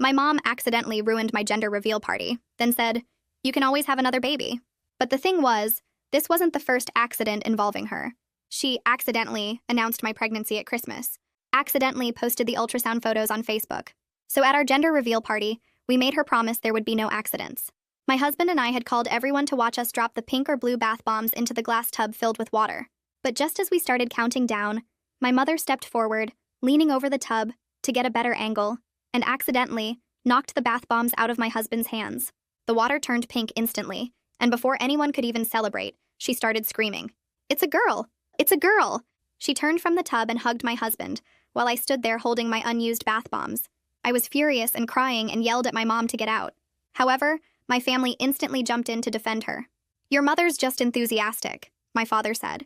My mom accidentally ruined my gender reveal party, then said, "You can always have another baby." But the thing was, this wasn't the first accident involving her. She accidentally announced my pregnancy at Christmas, accidentally posted the ultrasound photos on Facebook. So at our gender reveal party, we made her promise there would be no accidents. My husband and I had called everyone to watch us drop the pink or blue bath bombs into the glass tub filled with water. But just as we started counting down, my mother stepped forward, leaning over the tub to get a better angle, and accidentally knocked the bath bombs out of my husband's hands. The water turned pink instantly, and before anyone could even celebrate, she started screaming, "It's a girl! It's a girl!" She turned from the tub and hugged my husband, while I stood there holding my unused bath bombs. I was furious and crying and yelled at my mom to get out. However, my family instantly jumped in to defend her. "Your mother's just enthusiastic," my father said.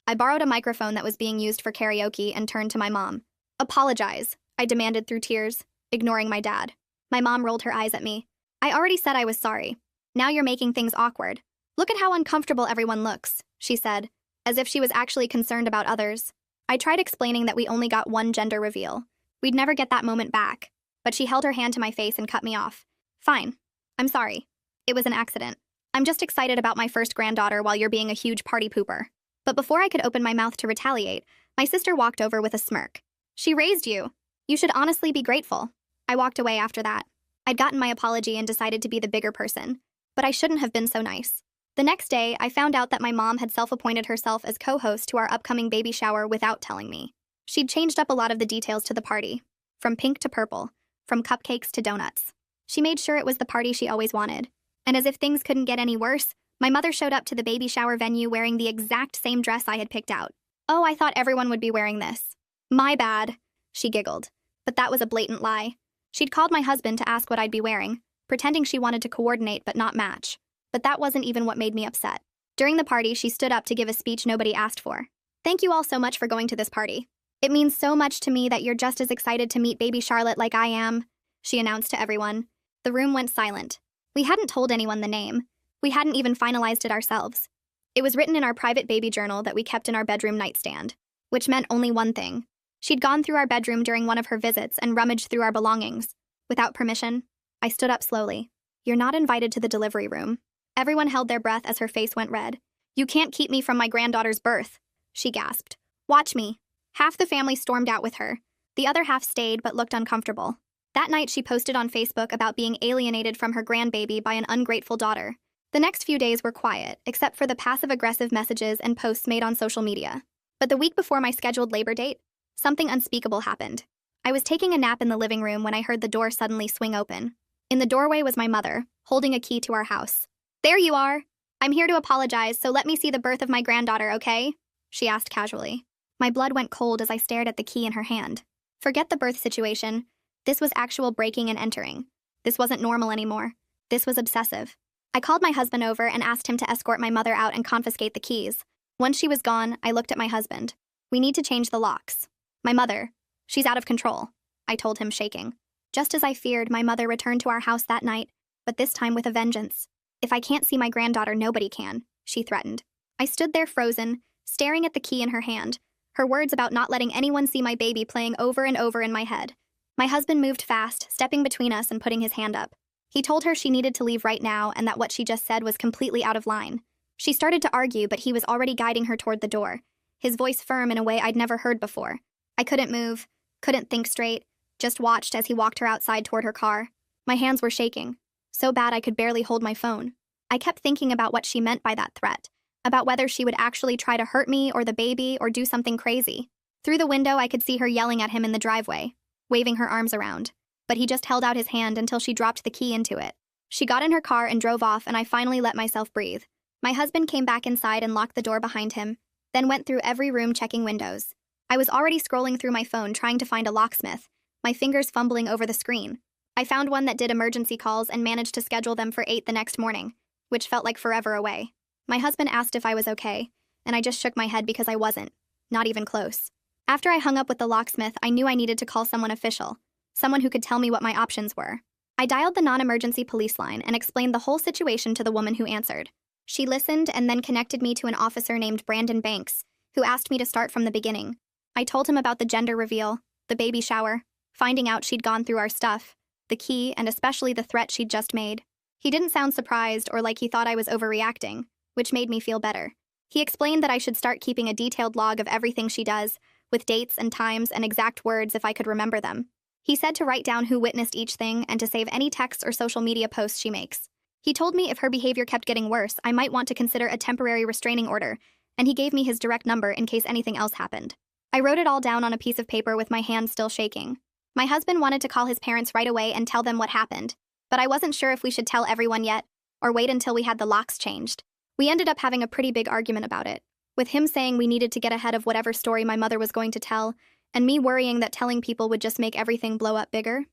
I borrowed a microphone that was being used for karaoke and turned to my mom. "Apologize," I demanded through tears, ignoring my dad. My mom rolled her eyes at me. "I already said I was sorry. Now you're making things awkward. Look at how uncomfortable everyone looks," she said, as if she was actually concerned about others. I tried explaining that we only got one gender reveal. We'd never get that moment back, but she held her hand to my face and cut me off. "Fine. I'm sorry. It was an accident. I'm just excited about my first granddaughter while you're being a huge party pooper." But before I could open my mouth to retaliate, my sister walked over with a smirk. "She raised you. You should honestly be grateful." I walked away after that. I'd gotten my apology and decided to be the bigger person, but I shouldn't have been so nice. The next day, I found out that my mom had self-appointed herself as co-host to our upcoming baby shower without telling me. She'd changed up a lot of the details to the party, from pink to purple, from cupcakes to donuts. She made sure it was the party she always wanted. And as if things couldn't get any worse, my mother showed up to the baby shower venue wearing the exact same dress I had picked out. "Oh, I thought everyone would be wearing this." "My bad," she giggled. But that was a blatant lie. She'd called my husband to ask what I'd be wearing, pretending she wanted to coordinate but not match. But that wasn't even what made me upset. During the party, she stood up to give a speech nobody asked for. "Thank you all so much for going to this party. It means so much to me that you're just as excited to meet baby Charlotte like I am," she announced to everyone. The room went silent. We hadn't told anyone the name. We hadn't even finalized it ourselves. It was written in our private baby journal that we kept in our bedroom nightstand, which meant only one thing. She'd gone through our bedroom during one of her visits and rummaged through our belongings. Without permission, I stood up slowly. "You're not invited to the delivery room." Everyone held their breath as her face went red. "You can't keep me from my granddaughter's birth," she gasped. "Watch me." Half the family stormed out with her. The other half stayed but looked uncomfortable. That night, she posted on Facebook about being alienated from her grandbaby by an ungrateful daughter. The next few days were quiet, except for the passive-aggressive messages and posts made on social media. But the week before my scheduled labor date, something unspeakable happened. I was taking a nap in the living room when I heard the door suddenly swing open. In the doorway was my mother, holding a key to our house. "There you are. I'm here to apologize, so let me see the birth of my granddaughter, okay?" she asked casually. My blood went cold as I stared at the key in her hand. Forget the birth situation. This was actual breaking and entering. This wasn't normal anymore. This was obsessive. I called my husband over and asked him to escort my mother out and confiscate the keys. Once she was gone, I looked at my husband. "We need to change the locks." "My mother, she's out of control," I told him, shaking. Just as I feared, my mother returned to our house that night, but this time with a vengeance. "If I can't see my granddaughter, nobody can," she threatened. I stood there frozen, staring at the key in her hand, her words about not letting anyone see my baby playing over and over in my head. My husband moved fast, stepping between us and putting his hand up. He told her she needed to leave right now and that what she just said was completely out of line. She started to argue, but he was already guiding her toward the door, his voice firm in a way I'd never heard before. I couldn't move, couldn't think straight, just watched as he walked her outside toward her car. My hands were shaking, so bad I could barely hold my phone. I kept thinking about what she meant by that threat, about whether she would actually try to hurt me or the baby or do something crazy. Through the window, I could see her yelling at him in the driveway, waving her arms around, but he just held out his hand until she dropped the key into it. She got in her car and drove off, and I finally let myself breathe. My husband came back inside and locked the door behind him, then went through every room checking windows. I was already scrolling through my phone trying to find a locksmith, my fingers fumbling over the screen. I found one that did emergency calls and managed to schedule them for 8 the next morning, which felt like forever away. My husband asked if I was okay, and I just shook my head because I wasn't, not even close. After I hung up with the locksmith, I knew I needed to call someone official, someone who could tell me what my options were. I dialed the non-emergency police line and explained the whole situation to the woman who answered. She listened and then connected me to an officer named Brandon Banks, who asked me to start from the beginning. I told him about the gender reveal, the baby shower, finding out she'd gone through our stuff, the key, and especially the threat she'd just made. He didn't sound surprised or like he thought I was overreacting, which made me feel better. He explained that I should start keeping a detailed log of everything she does, with dates and times and exact words if I could remember them. He said to write down who witnessed each thing and to save any texts or social media posts she makes. He told me if her behavior kept getting worse, I might want to consider a temporary restraining order, and he gave me his direct number in case anything else happened. I wrote it all down on a piece of paper with my hand still shaking. My husband wanted to call his parents right away and tell them what happened, but I wasn't sure if we should tell everyone yet or wait until we had the locks changed. We ended up having a pretty big argument about it, with him saying we needed to get ahead of whatever story my mother was going to tell, and me worrying that telling people would just make everything blow up bigger.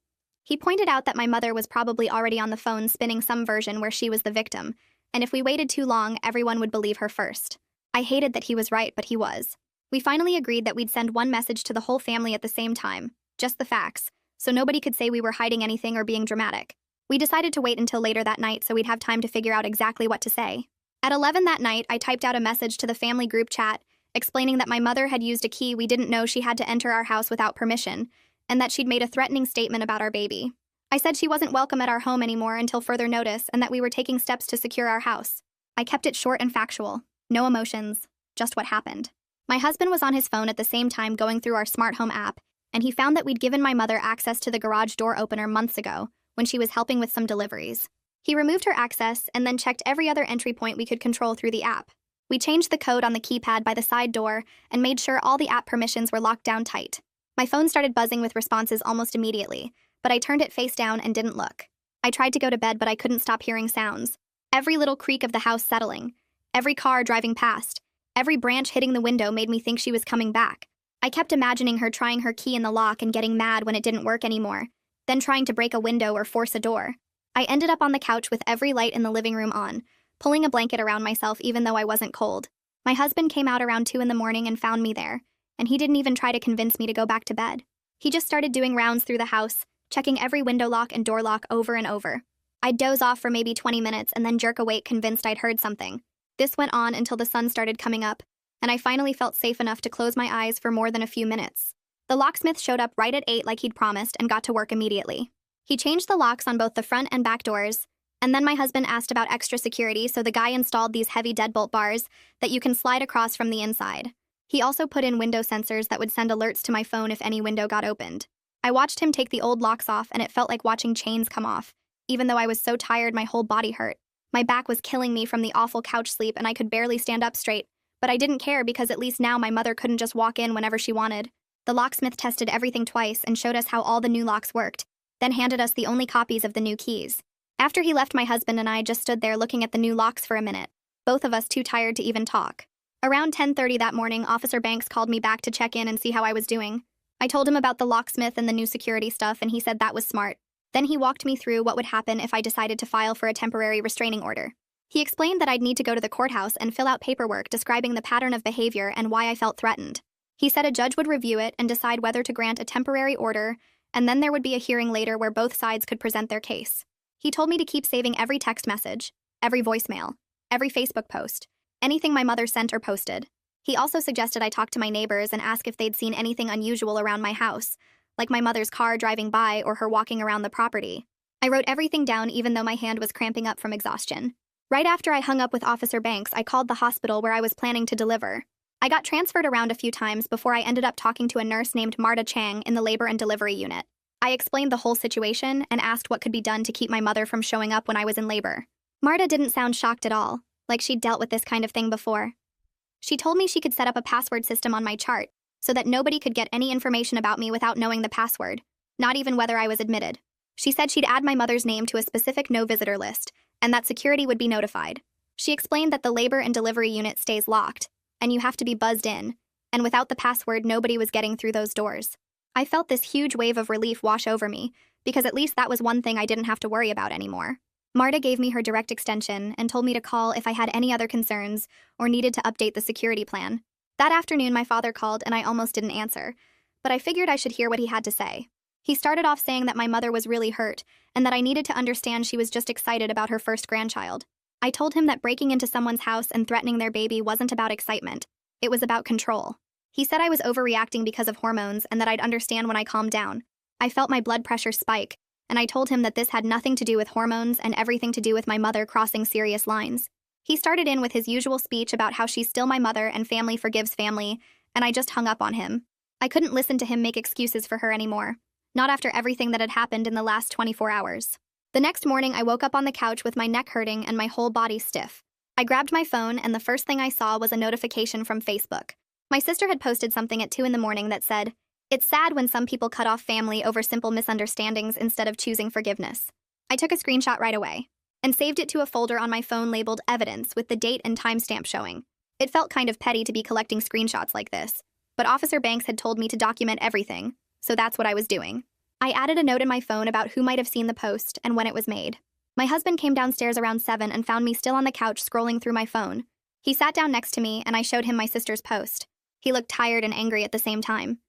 He pointed out that my mother was probably already on the phone spinning some version where she was the victim, and if we waited too long, everyone would believe her first. I hated that he was right, but he was. We finally agreed that we'd send one message to the whole family at the same time, just the facts, so nobody could say we were hiding anything or being dramatic. We decided to wait until later that night so we'd have time to figure out exactly what to say. At 11 that night, I typed out a message to the family group chat explaining that my mother had used a key we didn't know she had to enter our house without permission, and that she'd made a threatening statement about our baby. I said she wasn't welcome at our home anymore until further notice and that we were taking steps to secure our house. I kept it short and factual. No emotions, just what happened. My husband was on his phone at the same time going through our smart home app, and he found that we'd given my mother access to the garage door opener months ago when she was helping with some deliveries. He removed her access and then checked every other entry point we could control through the app. We changed the code on the keypad by the side door and made sure all the app permissions were locked down tight. My phone started buzzing with responses almost immediately, but I turned it face down and didn't look. I tried to go to bed, but I couldn't stop hearing sounds. Every little creak of the house settling, every car driving past, every branch hitting the window made me think she was coming back. I kept imagining her trying her key in the lock and getting mad when it didn't work anymore, then trying to break a window or force a door. I ended up on the couch with every light in the living room on, pulling a blanket around myself even though I wasn't cold. My husband came out around 2 in the morning and found me there, and he didn't even try to convince me to go back to bed. He just started doing rounds through the house, checking every window lock and door lock over and over. I'd doze off for maybe 20 minutes and then jerk awake convinced I'd heard something. This went on until the sun started coming up, and I finally felt safe enough to close my eyes for more than a few minutes. The locksmith showed up right at 8 like he'd promised and got to work immediately. He changed the locks on both the front and back doors, and then my husband asked about extra security, so the guy installed these heavy deadbolt bars that you can slide across from the inside. He also put in window sensors that would send alerts to my phone if any window got opened. I watched him take the old locks off, and it felt like watching chains come off. Even though I was so tired, my whole body hurt. My back was killing me from the awful couch sleep, and I could barely stand up straight. But I didn't care because at least now my mother couldn't just walk in whenever she wanted. The locksmith tested everything twice and showed us how all the new locks worked, then handed us the only copies of the new keys. After he left, my husband and I just stood there looking at the new locks for a minute, both of us too tired to even talk. Around 10:30 that morning, Officer Banks called me back to check in and see how I was doing. I told him about the locksmith and the new security stuff, and he said that was smart. Then he walked me through what would happen if I decided to file for a temporary restraining order. He explained that I'd need to go to the courthouse and fill out paperwork describing the pattern of behavior and why I felt threatened. He said a judge would review it and decide whether to grant a temporary order, and then there would be a hearing later where both sides could present their case. He told me to keep saving every text message, every voicemail, every Facebook post, anything my mother sent or posted. He also suggested I talk to my neighbors and ask if they'd seen anything unusual around my house, like my mother's car driving by or her walking around the property. I wrote everything down even though my hand was cramping up from exhaustion. Right after I hung up with Officer Banks, I called the hospital where I was planning to deliver. I got transferred around a few times before I ended up talking to a nurse named Marta Chang in the labor and delivery unit. I explained the whole situation and asked what could be done to keep my mother from showing up when I was in labor. Marta didn't sound shocked at all, like she'd dealt with this kind of thing before. She told me she could set up a password system on my chart so that nobody could get any information about me without knowing the password, not even whether I was admitted. She said she'd add my mother's name to a specific no-visitor list, and that security would be notified. She explained that the labor and delivery unit stays locked, and you have to be buzzed in, and without the password, nobody was getting through those doors. I felt this huge wave of relief wash over me, because at least that was one thing I didn't have to worry about anymore. Marta gave me her direct extension and told me to call if I had any other concerns or needed to update the security plan. That afternoon, my father called and I almost didn't answer, but I figured I should hear what he had to say. He started off saying that my mother was really hurt and that I needed to understand she was just excited about her first grandchild. I told him that breaking into someone's house and threatening their baby wasn't about excitement. It was about control. He said I was overreacting because of hormones and that I'd understand when I calmed down. I felt my blood pressure spike, and I told him that this had nothing to do with hormones and everything to do with my mother crossing serious lines. He started in with his usual speech about how she's still my mother and family forgives family, and I just hung up on him. I couldn't listen to him make excuses for her anymore, not after everything that had happened in the last 24 hours. The next morning, I woke up on the couch with my neck hurting and my whole body stiff. I grabbed my phone, and the first thing I saw was a notification from Facebook. My sister had posted something at 2 in the morning that said, "It's sad when some people cut off family over simple misunderstandings instead of choosing forgiveness." I took a screenshot right away and saved it to a folder on my phone labeled Evidence with the date and timestamp showing. It felt kind of petty to be collecting screenshots like this, but Officer Banks had told me to document everything, so that's what I was doing. I added a note in my phone about who might have seen the post and when it was made. My husband came downstairs around 7 and found me still on the couch scrolling through my phone. He sat down next to me and I showed him my sister's post. He looked tired and angry at the same time.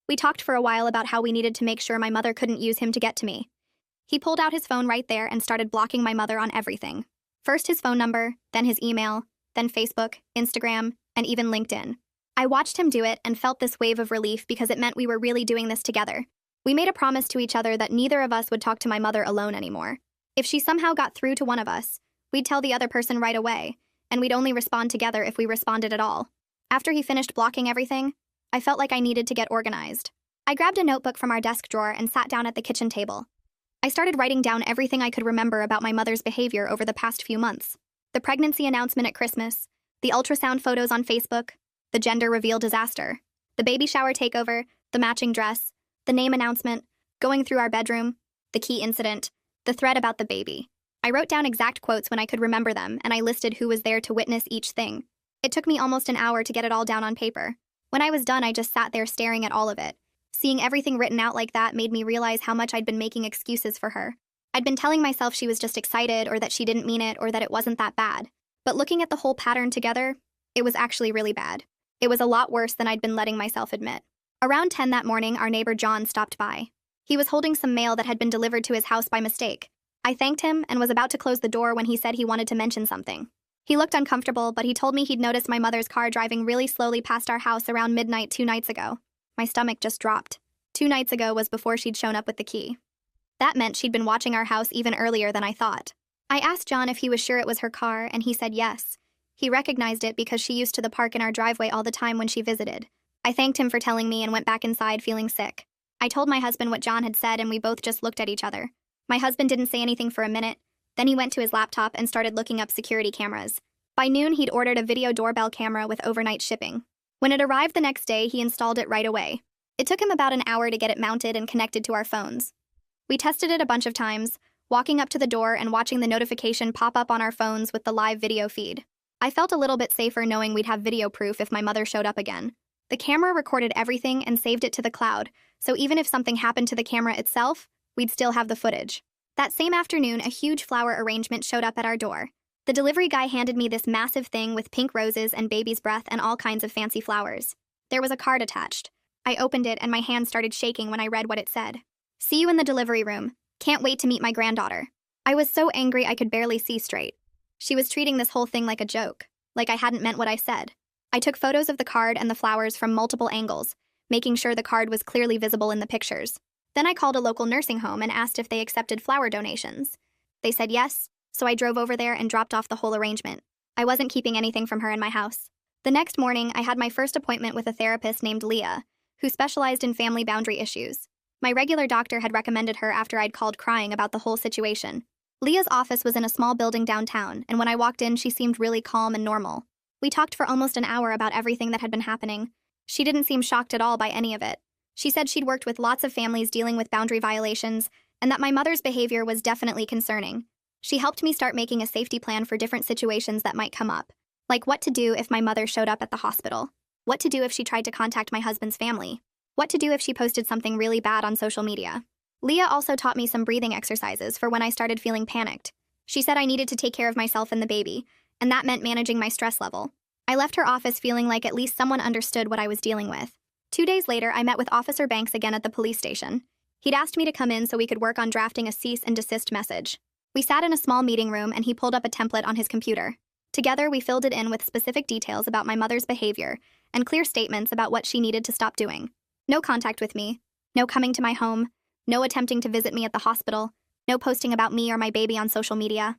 We talked for a while about how we needed to make sure my mother couldn't use him to get to me. He pulled out his phone right there and started blocking my mother on everything. First his phone number, then his email, then Facebook, Instagram, and even LinkedIn. I watched him do it and felt this wave of relief because it meant we were really doing this together. We made a promise to each other that neither of us would talk to my mother alone anymore. If she somehow got through to one of us, we'd tell the other person right away, and we'd only respond together if we responded at all. After he finished blocking everything, I felt like I needed to get organized. I grabbed a notebook from our desk drawer and sat down at the kitchen table. I started writing down everything I could remember about my mother's behavior over the past few months. The pregnancy announcement at Christmas, the ultrasound photos on Facebook, the gender reveal disaster, the baby shower takeover, the matching dress, the name announcement, going through our bedroom, the key incident, the thread about the baby. I wrote down exact quotes when I could remember them, and I listed who was there to witness each thing. It took me almost an hour to get it all down on paper. When I was done, I just sat there staring at all of it. Seeing everything written out like that made me realize how much I'd been making excuses for her. I'd been telling myself she was just excited, or that she didn't mean it, or that it wasn't that bad. But looking at the whole pattern together, it was actually really bad. It was a lot worse than I'd been letting myself admit. Around 10 that morning, our neighbor John stopped by. He was holding some mail that had been delivered to his house by mistake. I thanked him and was about to close the door when he said he wanted to mention something. He looked uncomfortable, but he told me he'd noticed my mother's car driving really slowly past our house around midnight 2 nights ago. My stomach just dropped. 2 nights ago was before she'd shown up with the key. That meant she'd been watching our house even earlier than I thought. I asked John if he was sure it was her car, and he said yes. He recognized it because she used to park in our driveway all the time when she visited. I thanked him for telling me and went back inside feeling sick. I told my husband what John had said, and we both just looked at each other. My husband didn't say anything for a minute. Then he went to his laptop and started looking up security cameras. By noon, he'd ordered a video doorbell camera with overnight shipping. When it arrived the next day, he installed it right away. It took him about an hour to get it mounted and connected to our phones. We tested it a bunch of times, walking up to the door and watching the notification pop up on our phones with the live video feed. I felt a little bit safer knowing we'd have video proof if my mother showed up again. The camera recorded everything and saved it to the cloud, so even if something happened to the camera itself, we'd still have the footage. That same afternoon, a huge flower arrangement showed up at our door. The delivery guy handed me this massive thing with pink roses and baby's breath and all kinds of fancy flowers. There was a card attached. I opened it and my hand started shaking when I read what it said. "See you in the delivery room. Can't wait to meet my granddaughter." I was so angry I could barely see straight. She was treating this whole thing like a joke, like I hadn't meant what I said. I took photos of the card and the flowers from multiple angles, making sure the card was clearly visible in the pictures. Then I called a local nursing home and asked if they accepted flower donations. They said yes, so I drove over there and dropped off the whole arrangement. I wasn't keeping anything from her in my house. The next morning, I had my first appointment with a therapist named Leah, who specialized in family boundary issues. My regular doctor had recommended her after I'd called crying about the whole situation. Leah's office was in a small building downtown, and when I walked in, she seemed really calm and normal. We talked for almost an hour about everything that had been happening. She didn't seem shocked at all by any of it. She said she'd worked with lots of families dealing with boundary violations, and that my mother's behavior was definitely concerning. She helped me start making a safety plan for different situations that might come up, like what to do if my mother showed up at the hospital, what to do if she tried to contact my husband's family, what to do if she posted something really bad on social media. Leah also taught me some breathing exercises for when I started feeling panicked. She said I needed to take care of myself and the baby, and that meant managing my stress level. I left her office feeling like at least someone understood what I was dealing with. 2 days later, I met with Officer Banks again at the police station. He'd asked me to come in so we could work on drafting a cease and desist message. We sat in a small meeting room and he pulled up a template on his computer. Together, we filled it in with specific details about my mother's behavior and clear statements about what she needed to stop doing. No contact with me, no coming to my home, No attempting to visit me at the hospital. No posting about me or my baby on social media.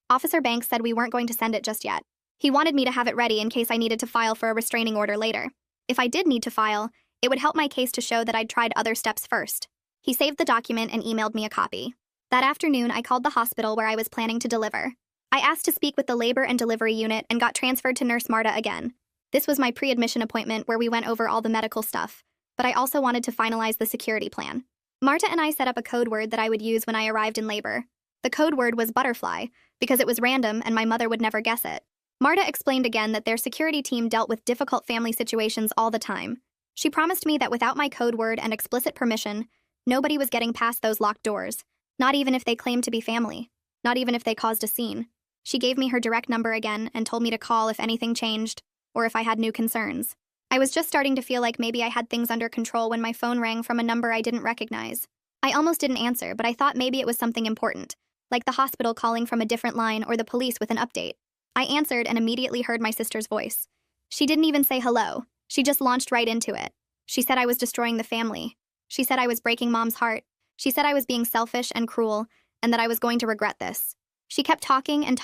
Officer Banks said we weren't going to send it just yet. He wanted me to have it ready in case I needed to file for a restraining order later. If I did need to file, it would help my case to show that I'd tried other steps first. He saved the document and emailed me a copy. That afternoon, I called the hospital where I was planning to deliver. I asked to speak with the labor and delivery unit and got transferred to Nurse Marta again. This was my pre-admission appointment where we went over all the medical stuff, but I also wanted to finalize the security plan. Marta and I set up a code word that I would use when I arrived in labor. The code word was butterfly, because it was random and my mother would never guess it. Marta explained again that their security team dealt with difficult family situations all the time. She promised me that without my code word and explicit permission, nobody was getting past those locked doors, not even if they claimed to be family, not even if they caused a scene. She gave me her direct number again and told me to call if anything changed or if I had new concerns. I was just starting to feel like maybe I had things under control when my phone rang from a number I didn't recognize. I almost didn't answer, but I thought maybe it was something important, like the hospital calling from a different line or the police with an update. I answered and immediately heard my sister's voice. She didn't even say hello. She just launched right into it. She said I was destroying the family. She said I was breaking Mom's heart. She said I was being selfish and cruel, and that I was going to regret this. She kept talking, and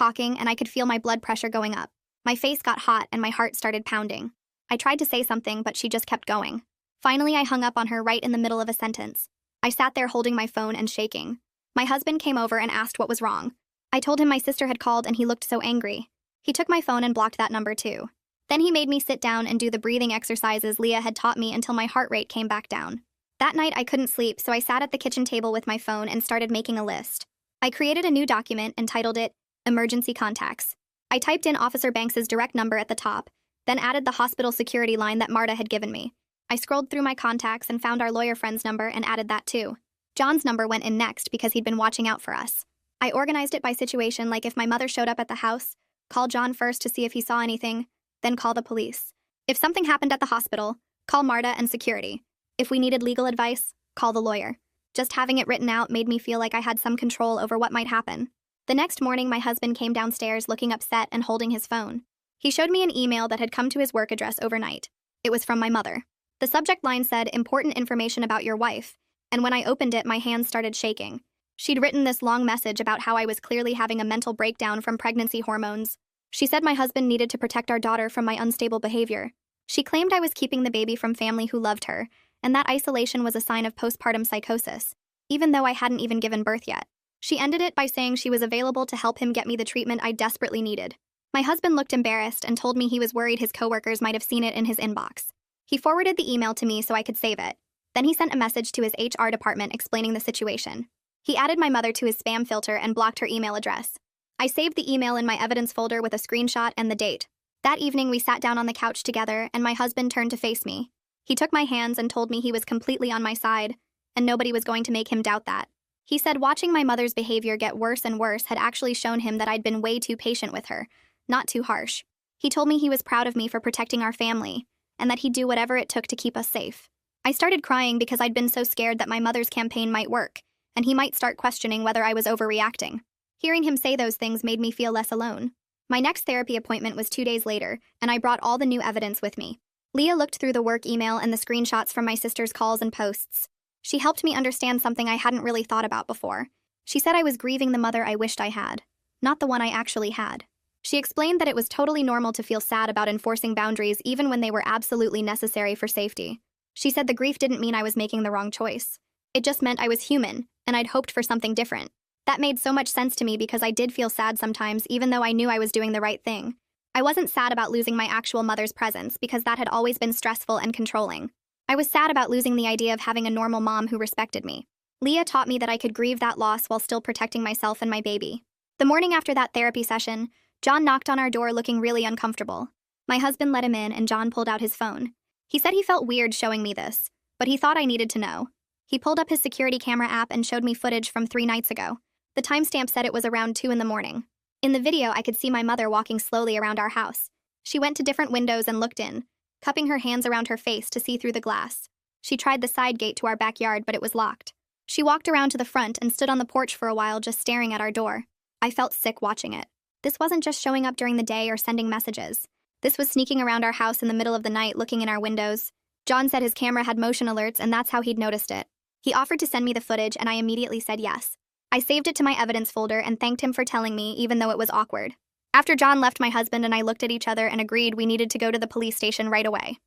I could feel my blood pressure going up. My face got hot and my heart started pounding. I tried to say something, but she just kept going. Finally, I hung up on her right in the middle of a sentence. I sat there holding my phone and shaking. My husband came over and asked what was wrong. I told him my sister had called and he looked so angry. He took my phone and blocked that number too. Then he made me sit down and do the breathing exercises Leah had taught me until my heart rate came back down. That night I couldn't sleep, so I sat at the kitchen table with my phone and started making a list. I created a new document and titled it Emergency Contacts. I typed in Officer Banks's direct number at the top, then added the hospital security line that Marta had given me. I scrolled through my contacts and found our lawyer friend's number and added that too. John's number went in next because he'd been watching out for us. I organized it by situation, like if my mother showed up at the house, call John first to see if he saw anything, then call the police. If something happened at the hospital, call Marta and security. If we needed legal advice, call the lawyer. Just having it written out made me feel like I had some control over what might happen. The next morning, my husband came downstairs looking upset and holding his phone. He showed me an email that had come to his work address overnight. It was from my mother. The subject line said, "Important information about your wife," and when I opened it, my hands started shaking. She'd written this long message about how I was clearly having a mental breakdown from pregnancy hormones. She said my husband needed to protect our daughter from my unstable behavior. She claimed I was keeping the baby from family who loved her, and that isolation was a sign of postpartum psychosis, even though I hadn't even given birth yet. She ended it by saying she was available to help him get me the treatment I desperately needed. My husband looked embarrassed and told me he was worried his coworkers might have seen it in his inbox. He forwarded the email to me so I could save it. Then he sent a message to his HR department explaining the situation. He added my mother to his spam filter and blocked her email address. I saved the email in my evidence folder with a screenshot and the date. That evening, we sat down on the couch together, and my husband turned to face me. He took my hands and told me he was completely on my side, and nobody was going to make him doubt that. He said watching my mother's behavior get worse and worse had actually shown him that I'd been way too patient with her, not too harsh. He told me he was proud of me for protecting our family, and that he'd do whatever it took to keep us safe. I started crying because I'd been so scared that my mother's campaign might work, and he might start questioning whether I was overreacting. Hearing him say those things made me feel less alone. My next therapy appointment was 2 days later, and I brought all the new evidence with me. Leah looked through the work email and the screenshots from my sister's calls and posts. She helped me understand something I hadn't really thought about before. She said I was grieving the mother I wished I had, not the one I actually had. She explained that it was totally normal to feel sad about enforcing boundaries even when they were absolutely necessary for safety. She said the grief didn't mean I was making the wrong choice. It just meant I was human, and I'd hoped for something different. That made so much sense to me because I did feel sad sometimes, even though I knew I was doing the right thing. I wasn't sad about losing my actual mother's presence because that had always been stressful and controlling. I was sad about losing the idea of having a normal mom who respected me. Leah taught me that I could grieve that loss while still protecting myself and my baby. The morning after that therapy session, John knocked on our door looking really uncomfortable. My husband let him in and John pulled out his phone. He said he felt weird showing me this, but he thought I needed to know. He pulled up his security camera app and showed me footage from 3 nights ago. The timestamp said it was around 2 in the morning. In the video, I could see my mother walking slowly around our house. She went to different windows and looked in, cupping her hands around her face to see through the glass. She tried the side gate to our backyard, but it was locked. She walked around to the front and stood on the porch for a while just staring at our door. I felt sick watching it. This wasn't just showing up during the day or sending messages. This was sneaking around our house in the middle of the night looking in our windows. John said his camera had motion alerts and that's how he'd noticed it. He offered to send me the footage, and I immediately said yes. I saved it to my evidence folder and thanked him for telling me, even though it was awkward. After John left, my husband and I looked at each other and agreed we needed to go to the police station right away.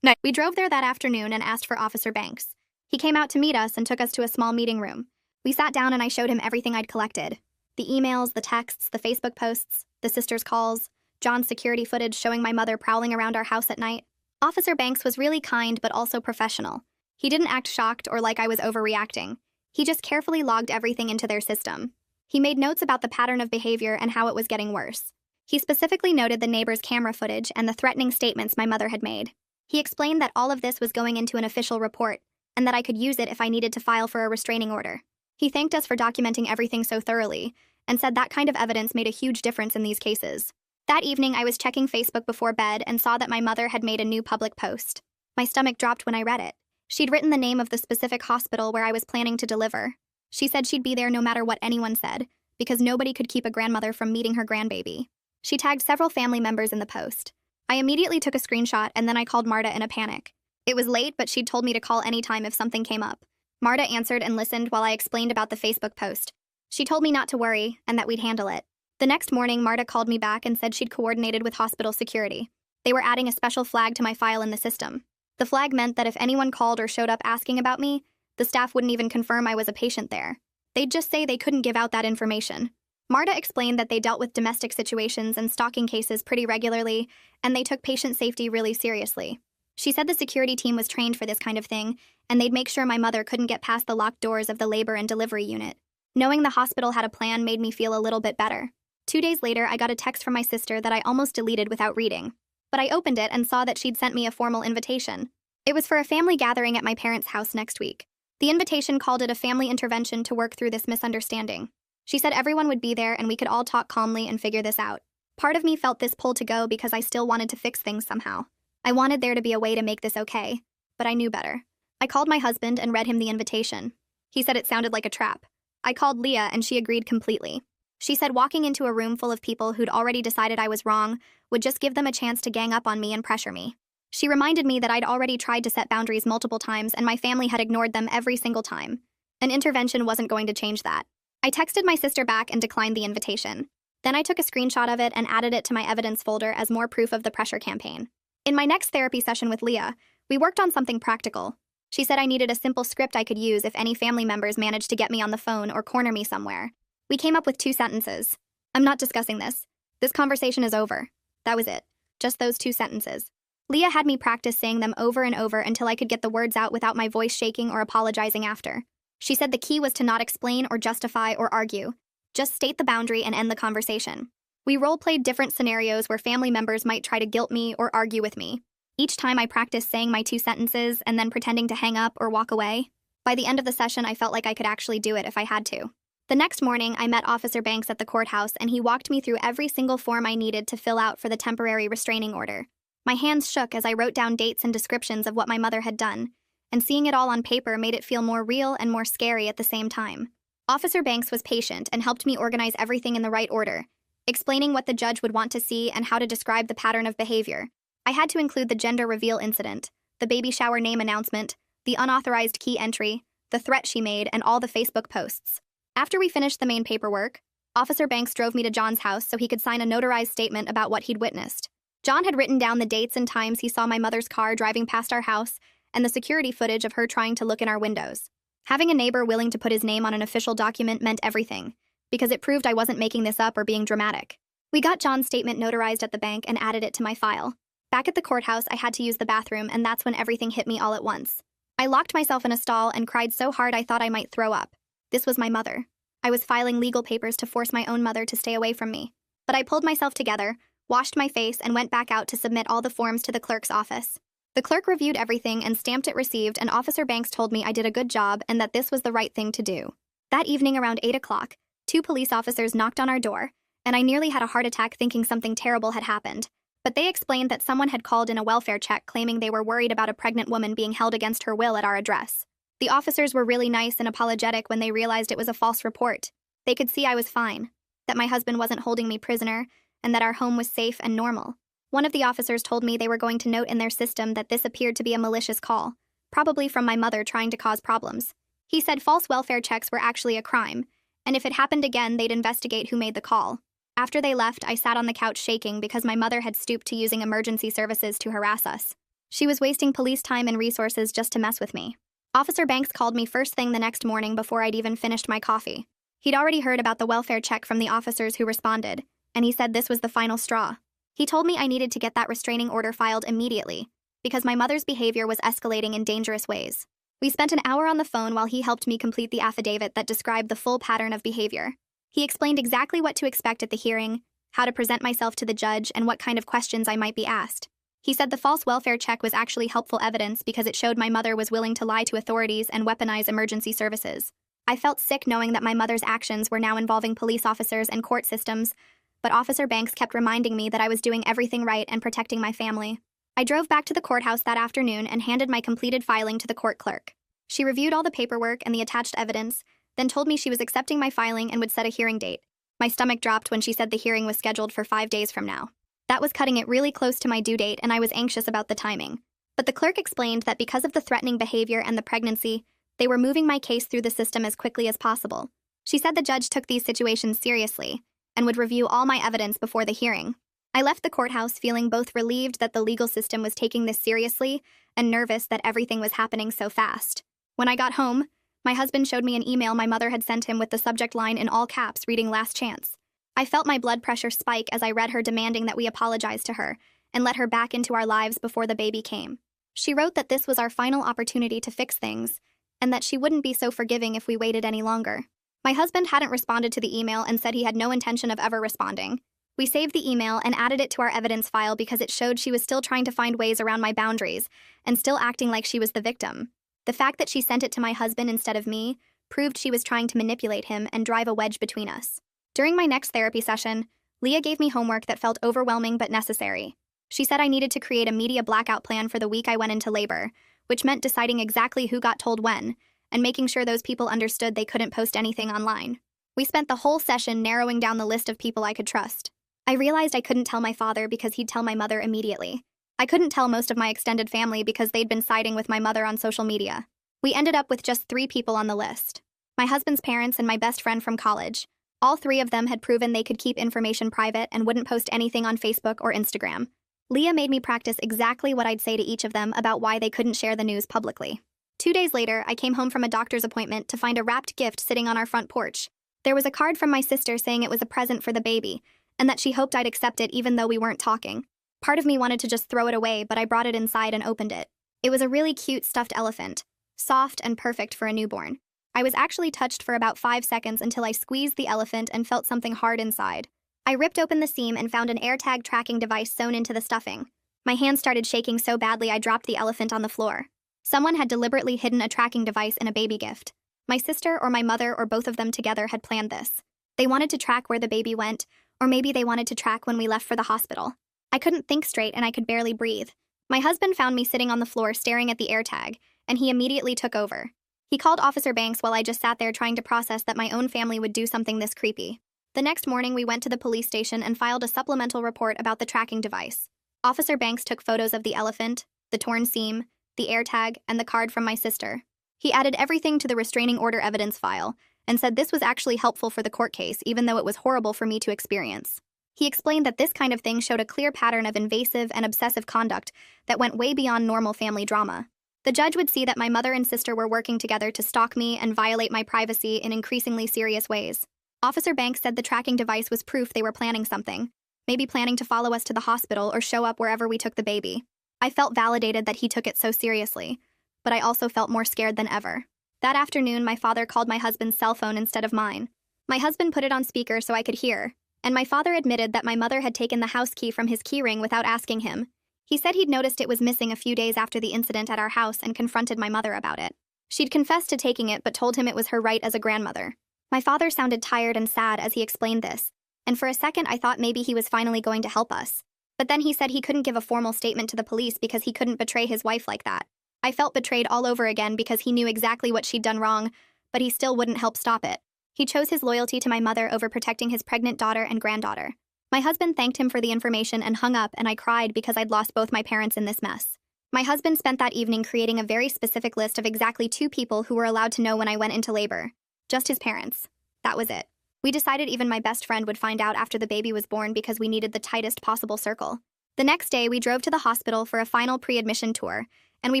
We drove there that afternoon and asked for Officer Banks. He came out to meet us and took us to a small meeting room. We sat down and I showed him everything I'd collected. The emails, the texts, the Facebook posts, the sisters' calls, John's security footage showing my mother prowling around our house at night. Officer Banks was really kind but also professional. He didn't act shocked or like I was overreacting. He just carefully logged everything into their system. He made notes about the pattern of behavior and how it was getting worse. He specifically noted the neighbor's camera footage and the threatening statements my mother had made. He explained that all of this was going into an official report, and that I could use it if I needed to file for a restraining order. He thanked us for documenting everything so thoroughly, and said that kind of evidence made a huge difference in these cases. That evening, I was checking Facebook before bed and saw that my mother had made a new public post. My stomach dropped when I read it. She'd written the name of the specific hospital where I was planning to deliver. She said she'd be there no matter what anyone said, because nobody could keep a grandmother from meeting her grandbaby. She tagged several family members in the post. I immediately took a screenshot and then I called Marta in a panic. It was late, but she'd told me to call anytime if something came up. Marta answered and listened while I explained about the Facebook post. She told me not to worry and that we'd handle it. The next morning, Marta called me back and said she'd coordinated with hospital security. They were adding a special flag to my file in the system. The flag meant that if anyone called or showed up asking about me, the staff wouldn't even confirm I was a patient there. They'd just say they couldn't give out that information. Marta explained that they dealt with domestic situations and stalking cases pretty regularly, and they took patient safety really seriously. She said the security team was trained for this kind of thing, and they'd make sure my mother couldn't get past the locked doors of the labor and delivery unit. Knowing the hospital had a plan made me feel a little bit better. 2 days later, I got a text from my sister that I almost deleted without reading. But I opened it and saw that she'd sent me a formal invitation. It was for a family gathering at my parents' house next week. The invitation called it a family intervention to work through this misunderstanding. She said everyone would be there and we could all talk calmly and figure this out. Part of me felt this pull to go because I still wanted to fix things somehow. I wanted there to be a way to make this okay, but I knew better. I called my husband and read him the invitation. He said it sounded like a trap. I called Leah and she agreed completely. She said walking into a room full of people who'd already decided I was wrong would just give them a chance to gang up on me and pressure me. She reminded me that I'd already tried to set boundaries multiple times and my family had ignored them every single time. An intervention wasn't going to change that. I texted my sister back and declined the invitation. Then I took a screenshot of it and added it to my evidence folder as more proof of the pressure campaign. In my next therapy session with Leah, we worked on something practical. She said I needed a simple script I could use if any family members managed to get me on the phone or corner me somewhere. We came up with 2 sentences. I'm not discussing this. This conversation is over. That was it. Just those 2 sentences. Leah had me practice saying them over and over until I could get the words out without my voice shaking or apologizing after. She said the key was to not explain or justify or argue. Just state the boundary and end the conversation. We role-played different scenarios where family members might try to guilt me or argue with me. Each time I practiced saying my 2 sentences and then pretending to hang up or walk away. By the end of the session, I felt like I could actually do it if I had to. The next morning, I met Officer Banks at the courthouse and he walked me through every single form I needed to fill out for the temporary restraining order. My hands shook as I wrote down dates and descriptions of what my mother had done, and seeing it all on paper made it feel more real and more scary at the same time. Officer Banks was patient and helped me organize everything in the right order, explaining what the judge would want to see and how to describe the pattern of behavior. I had to include the gender reveal incident, the baby shower name announcement, the unauthorized key entry, the threat she made, and all the Facebook posts. After we finished the main paperwork, Officer Banks drove me to John's house so he could sign a notarized statement about what he'd witnessed. John had written down the dates and times he saw my mother's car driving past our house and the security footage of her trying to look in our windows. Having a neighbor willing to put his name on an official document meant everything, because it proved I wasn't making this up or being dramatic. We got John's statement notarized at the bank and added it to my file. Back at the courthouse, I had to use the bathroom, and that's when everything hit me all at once. I locked myself in a stall and cried so hard I thought I might throw up. This was my mother. I was filing legal papers to force my own mother to stay away from me. But I pulled myself together, washed my face, and went back out to submit all the forms to the clerk's office. The clerk reviewed everything and stamped it received, and Officer Banks told me I did a good job and that this was the right thing to do. That evening around 8 o'clock, 2 police officers knocked on our door, and I nearly had a heart attack thinking something terrible had happened. But they explained that someone had called in a welfare check claiming they were worried about a pregnant woman being held against her will at our address. The officers were really nice and apologetic when they realized it was a false report. They could see I was fine, that my husband wasn't holding me prisoner, and that our home was safe and normal. One of the officers told me they were going to note in their system that this appeared to be a malicious call, probably from my mother trying to cause problems. He said false welfare checks were actually a crime, and if it happened again, they'd investigate who made the call. After they left, I sat on the couch shaking because my mother had stooped to using emergency services to harass us. She was wasting police time and resources just to mess with me. Officer Banks called me first thing the next morning before I'd even finished my coffee. He'd already heard about the welfare check from the officers who responded, and he said this was the final straw. He told me I needed to get that restraining order filed immediately, because my mother's behavior was escalating in dangerous ways. We spent an hour on the phone while he helped me complete the affidavit that described the full pattern of behavior. He explained exactly what to expect at the hearing, how to present myself to the judge, and what kind of questions I might be asked. He said the false welfare check was actually helpful evidence because it showed my mother was willing to lie to authorities and weaponize emergency services. I felt sick knowing that my mother's actions were now involving police officers and court systems, but Officer Banks kept reminding me that I was doing everything right and protecting my family. I drove back to the courthouse that afternoon and handed my completed filing to the court clerk. She reviewed all the paperwork and the attached evidence, then told me she was accepting my filing and would set a hearing date. My stomach dropped when she said the hearing was scheduled for 5 days from now. That was cutting it really close to my due date, and I was anxious about the timing. But the clerk explained that because of the threatening behavior and the pregnancy, they were moving my case through the system as quickly as possible. She said the judge took these situations seriously and would review all my evidence before the hearing. I left the courthouse feeling both relieved that the legal system was taking this seriously and nervous that everything was happening so fast. When I got home, my husband showed me an email my mother had sent him with the subject line in all caps reading "Last Chance." I felt my blood pressure spike as I read her demanding that we apologize to her and let her back into our lives before the baby came. She wrote that this was our final opportunity to fix things and that she wouldn't be so forgiving if we waited any longer. My husband hadn't responded to the email and said he had no intention of ever responding. We saved the email and added it to our evidence file because it showed she was still trying to find ways around my boundaries and still acting like she was the victim. The fact that she sent it to my husband instead of me proved she was trying to manipulate him and drive a wedge between us. During my next therapy session, Leah gave me homework that felt overwhelming but necessary. She said I needed to create a media blackout plan for the week I went into labor, which meant deciding exactly who got told when and making sure those people understood they couldn't post anything online. We spent the whole session narrowing down the list of people I could trust. I realized I couldn't tell my father because he'd tell my mother immediately. I couldn't tell most of my extended family because they'd been siding with my mother on social media. We ended up with just 3 people on the list: my husband's parents and my best friend from college. All 3 of them had proven they could keep information private and wouldn't post anything on Facebook or Instagram. Leah made me practice exactly what I'd say to each of them about why they couldn't share the news publicly. 2 days later, I came home from a doctor's appointment to find a wrapped gift sitting on our front porch. There was a card from my sister saying it was a present for the baby, and that she hoped I'd accept it even though we weren't talking. Part of me wanted to just throw it away, but I brought it inside and opened it. It was a really cute stuffed elephant, soft and perfect for a newborn. I was actually touched for about 5 seconds until I squeezed the elephant and felt something hard inside. I ripped open the seam and found an AirTag tracking device sewn into the stuffing. My hand started shaking so badly I dropped the elephant on the floor. Someone had deliberately hidden a tracking device in a baby gift. My sister or my mother or both of them together had planned this. They wanted to track where the baby went, or maybe they wanted to track when we left for the hospital. I couldn't think straight and I could barely breathe. My husband found me sitting on the floor staring at the AirTag, and he immediately took over. He called Officer Banks while I just sat there trying to process that my own family would do something this creepy. The next morning, we went to the police station and filed a supplemental report about the tracking device. Officer Banks took photos of the elephant, the torn seam, the AirTag, and the card from my sister. He added everything to the restraining order evidence file and said this was actually helpful for the court case, even though it was horrible for me to experience. He explained that this kind of thing showed a clear pattern of invasive and obsessive conduct that went way beyond normal family drama. The judge would see that my mother and sister were working together to stalk me and violate my privacy in increasingly serious ways. Officer Banks said the tracking device was proof they were planning something, maybe planning to follow us to the hospital or show up wherever we took the baby. I felt validated that he took it so seriously, but I also felt more scared than ever. That afternoon, my father called my husband's cell phone instead of mine. My husband put it on speaker so I could hear, and my father admitted that my mother had taken the house key from his keyring without asking him. He said he'd noticed it was missing a few days after the incident at our house and confronted my mother about it. She'd confessed to taking it but told him it was her right as a grandmother. My father sounded tired and sad as he explained this, and for a second I thought maybe he was finally going to help us. But then he said he couldn't give a formal statement to the police because he couldn't betray his wife like that. I felt betrayed all over again because he knew exactly what she'd done wrong, but he still wouldn't help stop it. He chose his loyalty to my mother over protecting his pregnant daughter and granddaughter. My husband thanked him for the information and hung up, and I cried because I'd lost both my parents in this mess. My husband spent that evening creating a very specific list of exactly 2 people who were allowed to know when I went into labor. Just his parents. That was it. We decided even my best friend would find out after the baby was born because we needed the tightest possible circle. The next day, we drove to the hospital for a final pre-admission tour, and we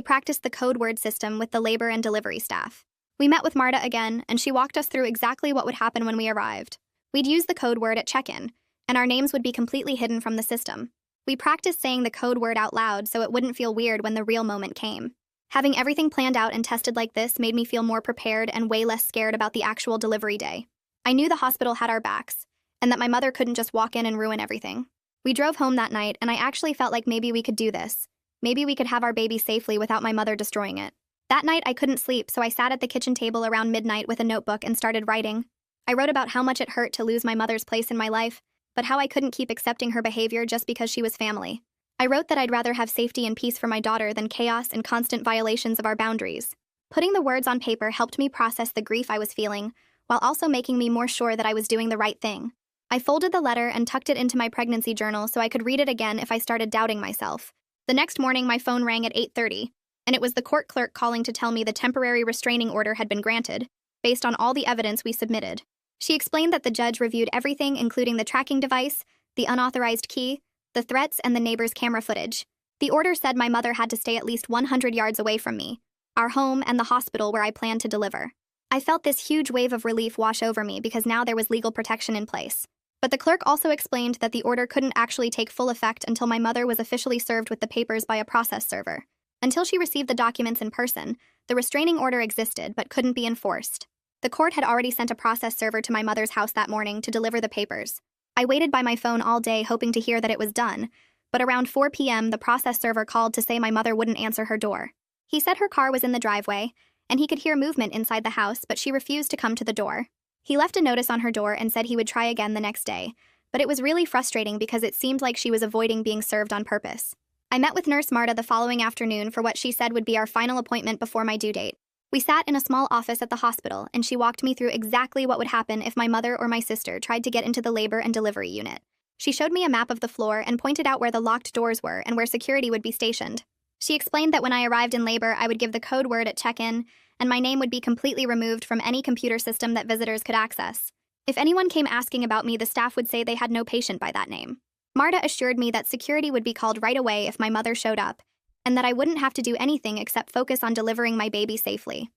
practiced the code word system with the labor and delivery staff. We met with Marta again, and she walked us through exactly what would happen when we arrived. We'd use the code word at check-in, and our names would be completely hidden from the system. We practiced saying the code word out loud so it wouldn't feel weird when the real moment came. Having everything planned out and tested like this made me feel more prepared and way less scared about the actual delivery day. I knew the hospital had our backs, and that my mother couldn't just walk in and ruin everything. We drove home that night, and I actually felt like maybe we could do this. Maybe we could have our baby safely without my mother destroying it. That night, I couldn't sleep, so I sat at the kitchen table around midnight with a notebook and started writing. I wrote about how much it hurt to lose my mother's place in my life, but how I couldn't keep accepting her behavior just because she was family. I wrote that I'd rather have safety and peace for my daughter than chaos and constant violations of our boundaries. Putting the words on paper helped me process the grief I was feeling, while also making me more sure that I was doing the right thing. I folded the letter and tucked it into my pregnancy journal so I could read it again if I started doubting myself. The next morning, my phone rang at 8:30, and it was the court clerk calling to tell me the temporary restraining order had been granted, based on all the evidence we submitted. She explained that the judge reviewed everything, including the tracking device, the unauthorized key, the threats, and the neighbor's camera footage. The order said my mother had to stay at least 100 yards away from me, our home, and the hospital where I planned to deliver. I felt this huge wave of relief wash over me because now there was legal protection in place. But the clerk also explained that the order couldn't actually take full effect until my mother was officially served with the papers by a process server. Until she received the documents in person, the restraining order existed but couldn't be enforced. The court had already sent a process server to my mother's house that morning to deliver the papers. I waited by my phone all day hoping to hear that it was done, but around 4 p.m. the process server called to say my mother wouldn't answer her door. He said her car was in the driveway, and he could hear movement inside the house, but she refused to come to the door. He left a notice on her door and said he would try again the next day, but it was really frustrating because it seemed like she was avoiding being served on purpose. I met with Nurse Marta the following afternoon for what she said would be our final appointment before my due date. We sat in a small office at the hospital, and she walked me through exactly what would happen if my mother or my sister tried to get into the labor and delivery unit. She showed me a map of the floor and pointed out where the locked doors were and where security would be stationed. She explained that when I arrived in labor, I would give the code word at check-in, and my name would be completely removed from any computer system that visitors could access. If anyone came asking about me, the staff would say they had no patient by that name. Marta assured me that security would be called right away if my mother showed up, and that I wouldn't have to do anything except focus on delivering my baby safely.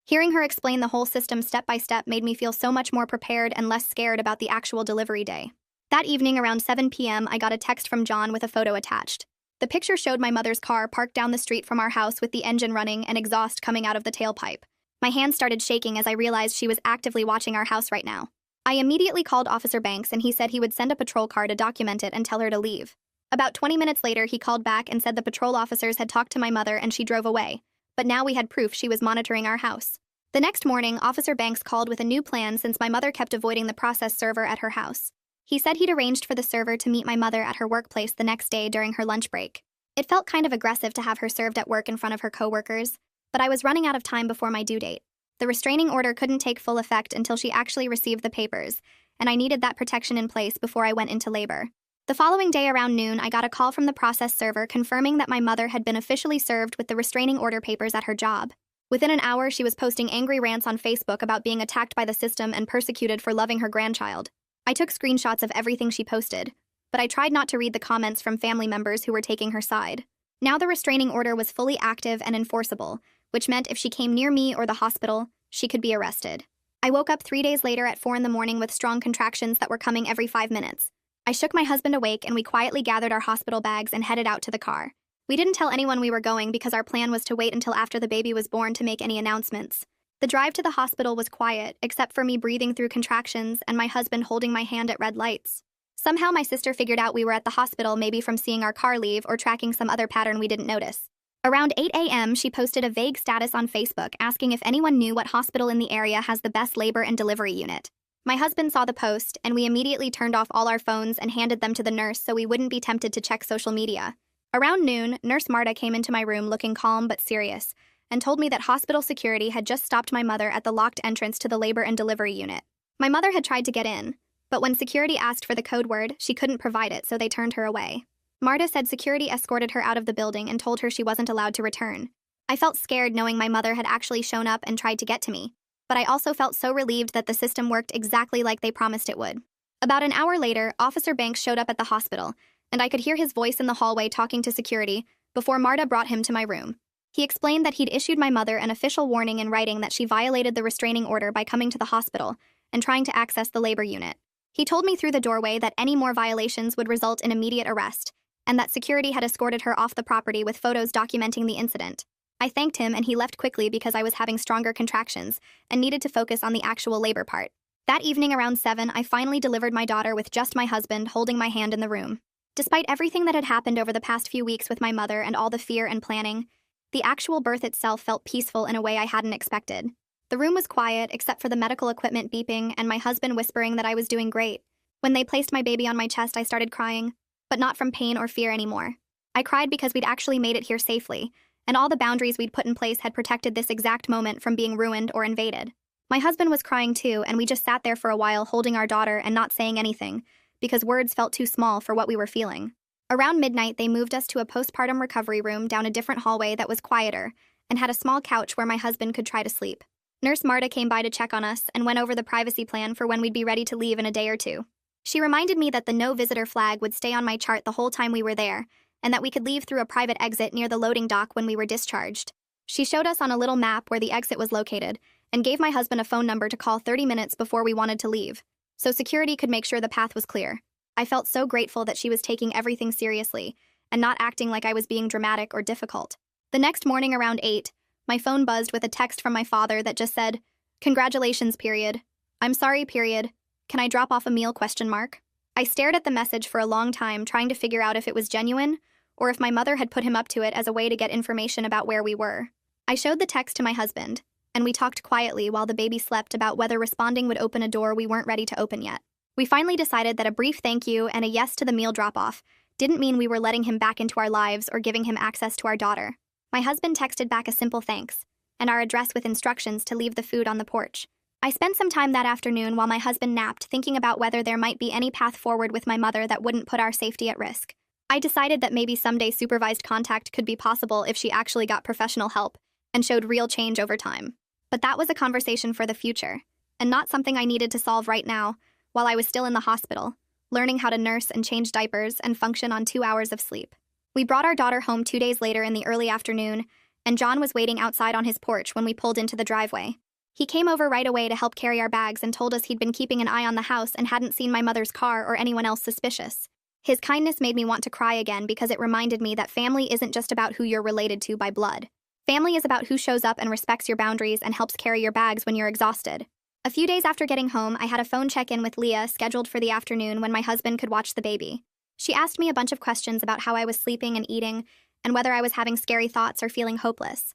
Hearing her explain the whole system step by step made me feel so much more prepared and less scared about the actual delivery day. That evening around 7 p.m., I got a text from John with a photo attached. The picture showed my mother's car parked down the street from our house with the engine running and exhaust coming out of the tailpipe. My hands started shaking as I realized she was actively watching our house right now. I immediately called Officer Banks, and he said he would send a patrol car to document it and tell her to leave. About 20 minutes later, he called back and said the patrol officers had talked to my mother and she drove away, but now we had proof she was monitoring our house. The next morning, Officer Banks called with a new plan since my mother kept avoiding the process server at her house. He said he'd arranged for the server to meet my mother at her workplace the next day during her lunch break. It felt kind of aggressive to have her served at work in front of her coworkers, but I was running out of time before my due date. The restraining order couldn't take full effect until she actually received the papers, and I needed that protection in place before I went into labor. The following day around noon, I got a call from the process server confirming that my mother had been officially served with the restraining order papers at her job. Within an hour, she was posting angry rants on Facebook about being attacked by the system and persecuted for loving her grandchild. I took screenshots of everything she posted, but I tried not to read the comments from family members who were taking her side. Now the restraining order was fully active and enforceable, which meant if she came near me or the hospital, she could be arrested. I woke up 3 days later at 4 a.m. with strong contractions that were coming every 5 minutes. I shook my husband awake and we quietly gathered our hospital bags and headed out to the car. We didn't tell anyone we were going because our plan was to wait until after the baby was born to make any announcements. The drive to the hospital was quiet, except for me breathing through contractions and my husband holding my hand at red lights. Somehow my sister figured out we were at the hospital, maybe from seeing our car leave or tracking some other pattern we didn't notice. Around 8 a.m., she posted a vague status on Facebook asking if anyone knew what hospital in the area has the best labor and delivery unit. My husband saw the post, and we immediately turned off all our phones and handed them to the nurse so we wouldn't be tempted to check social media. Around noon, Nurse Marta came into my room looking calm but serious, and told me that hospital security had just stopped my mother at the locked entrance to the labor and delivery unit. My mother had tried to get in, but when security asked for the code word, she couldn't provide it, so they turned her away. Marta said security escorted her out of the building and told her she wasn't allowed to return. I felt scared knowing my mother had actually shown up and tried to get to me, but I also felt so relieved that the system worked exactly like they promised it would. About an hour later, Officer Banks showed up at the hospital, and I could hear his voice in the hallway talking to security before Marta brought him to my room. He explained that he'd issued my mother an official warning in writing that she violated the restraining order by coming to the hospital and trying to access the labor unit. He told me through the doorway that any more violations would result in immediate arrest, and that security had escorted her off the property with photos documenting the incident. I thanked him and he left quickly because I was having stronger contractions and needed to focus on the actual labor part. That evening around 7, I finally delivered my daughter with just my husband holding my hand in the room. Despite everything that had happened over the past few weeks with my mother and all the fear and planning, the actual birth itself felt peaceful in a way I hadn't expected. The room was quiet except for the medical equipment beeping and my husband whispering that I was doing great. When they placed my baby on my chest, I started crying, but not from pain or fear anymore. I cried because we'd actually made it here safely, and all the boundaries we'd put in place had protected this exact moment from being ruined or invaded. My husband was crying too, and we just sat there for a while holding our daughter and not saying anything, because words felt too small for what we were feeling. Around midnight, they moved us to a postpartum recovery room down a different hallway that was quieter, and had a small couch where my husband could try to sleep. Nurse Marta came by to check on us and went over the privacy plan for when we'd be ready to leave in a day or two. She reminded me that the no visitor flag would stay on my chart the whole time we were there, and that we could leave through a private exit near the loading dock when we were discharged. She showed us on a little map where the exit was located, and gave my husband a phone number to call 30 minutes before we wanted to leave, so security could make sure the path was clear. I felt so grateful that she was taking everything seriously, and not acting like I was being dramatic or difficult. The next morning around 8, my phone buzzed with a text from my father that just said, "Congratulations, period. I'm sorry, period. Can I drop off a meal, question mark?" I stared at the message for a long time trying to figure out if it was genuine, or if my mother had put him up to it as a way to get information about where we were. I showed the text to my husband, and we talked quietly while the baby slept about whether responding would open a door we weren't ready to open yet. We finally decided that a brief thank you and a yes to the meal drop-off didn't mean we were letting him back into our lives or giving him access to our daughter. My husband texted back a simple thanks, and our address with instructions to leave the food on the porch. I spent some time that afternoon while my husband napped thinking about whether there might be any path forward with my mother that wouldn't put our safety at risk. I decided that maybe someday supervised contact could be possible if she actually got professional help and showed real change over time. But that was a conversation for the future, and not something I needed to solve right now while I was still in the hospital, learning how to nurse and change diapers and function on 2 hours of sleep. We brought our daughter home 2 days later in the early afternoon, and John was waiting outside on his porch when we pulled into the driveway. He came over right away to help carry our bags and told us he'd been keeping an eye on the house and hadn't seen my mother's car or anyone else suspicious. His kindness made me want to cry again because it reminded me that family isn't just about who you're related to by blood. Family is about who shows up and respects your boundaries and helps carry your bags when you're exhausted. A few days after getting home, I had a phone check-in with Leah scheduled for the afternoon when my husband could watch the baby. She asked me a bunch of questions about how I was sleeping and eating, and whether I was having scary thoughts or feeling hopeless.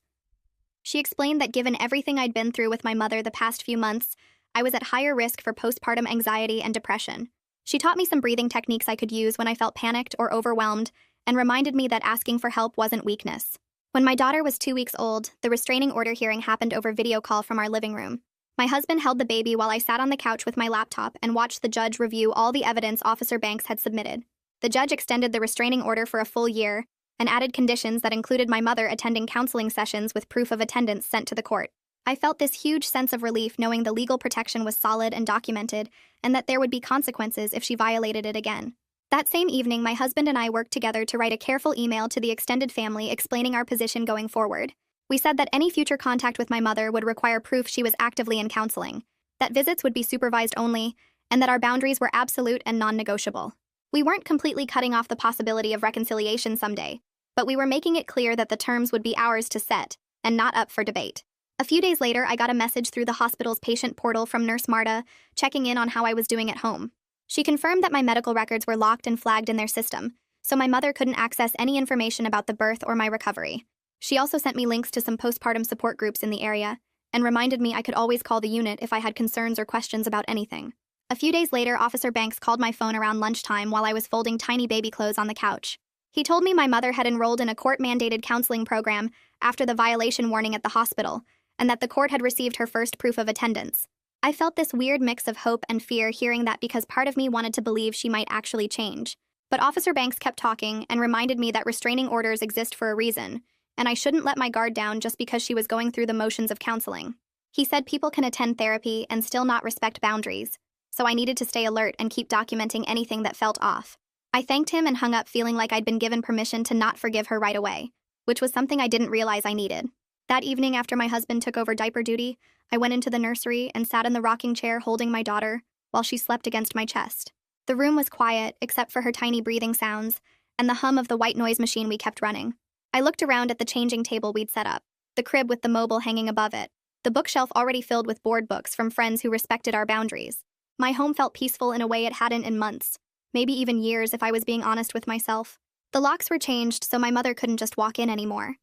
She explained that given everything I'd been through with my mother the past few months, I was at higher risk for postpartum anxiety and depression. She taught me some breathing techniques I could use when I felt panicked or overwhelmed, and reminded me that asking for help wasn't weakness. When my daughter was 2 weeks old, the restraining order hearing happened over video call from our living room. My husband held the baby while I sat on the couch with my laptop and watched the judge review all the evidence Officer Banks had submitted. The judge extended the restraining order for a full year and added conditions that included my mother attending counseling sessions with proof of attendance sent to the court. I felt this huge sense of relief knowing the legal protection was solid and documented, and that there would be consequences if she violated it again. That same evening, my husband and I worked together to write a careful email to the extended family explaining our position going forward. We said that any future contact with my mother would require proof she was actively in counseling, that visits would be supervised only, and that our boundaries were absolute and non-negotiable. We weren't completely cutting off the possibility of reconciliation someday, but we were making it clear that the terms would be ours to set, and not up for debate. A few days later, I got a message through the hospital's patient portal from Nurse Marta, checking in on how I was doing at home. She confirmed that my medical records were locked and flagged in their system, so my mother couldn't access any information about the birth or my recovery. She also sent me links to some postpartum support groups in the area, and reminded me I could always call the unit if I had concerns or questions about anything. A few days later, Officer Banks called my phone around lunchtime while I was folding tiny baby clothes on the couch. He told me my mother had enrolled in a court-mandated counseling program after the violation warning at the hospital, and that the court had received her first proof of attendance. I felt this weird mix of hope and fear hearing that because part of me wanted to believe she might actually change, But Officer Banks kept talking and reminded me that restraining orders exist for a reason, and I shouldn't let my guard down just because she was going through the motions of counseling. He said people can attend therapy and still not respect boundaries, so I needed to stay alert and keep documenting anything that felt off. I thanked him and hung up feeling like I'd been given permission to not forgive her right away, which was something I didn't realize I needed. That evening after my husband took over diaper duty, I went into the nursery and sat in the rocking chair holding my daughter while she slept against my chest. The room was quiet except for her tiny breathing sounds and the hum of the white noise machine we kept running. I looked around at the changing table we'd set up, the crib with the mobile hanging above it, the bookshelf already filled with board books from friends who respected our boundaries. My home felt peaceful in a way it hadn't in months, maybe even years if I was being honest with myself. The locks were changed so my mother couldn't just walk in anymore.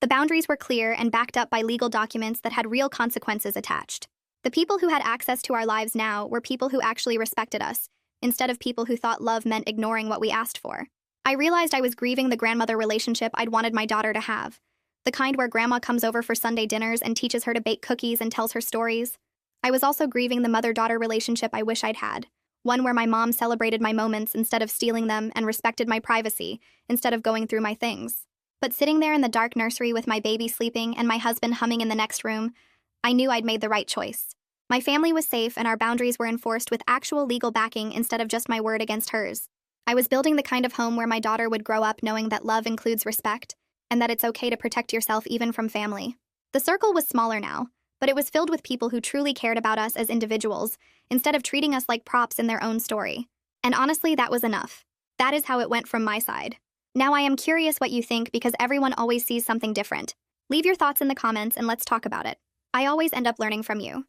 The boundaries were clear and backed up by legal documents that had real consequences attached. The people who had access to our lives now were people who actually respected us, instead of people who thought love meant ignoring what we asked for. I realized I was grieving the grandmother relationship I'd wanted my daughter to have, the kind where grandma comes over for Sunday dinners and teaches her to bake cookies and tells her stories. I was also grieving the mother-daughter relationship I wish I'd had, one where my mom celebrated my moments instead of stealing them and respected my privacy instead of going through my things. But sitting there in the dark nursery with my baby sleeping and my husband humming in the next room, I knew I'd made the right choice. My family was safe and our boundaries were enforced with actual legal backing instead of just my word against hers. I was building the kind of home where my daughter would grow up knowing that love includes respect, and that it's okay to protect yourself even from family. The circle was smaller now, but it was filled with people who truly cared about us as individuals, instead of treating us like props in their own story. And honestly, that was enough. That is how it went from my side. Now I am curious what you think because everyone always sees something different. Leave your thoughts in the comments and let's talk about it. I always end up learning from you.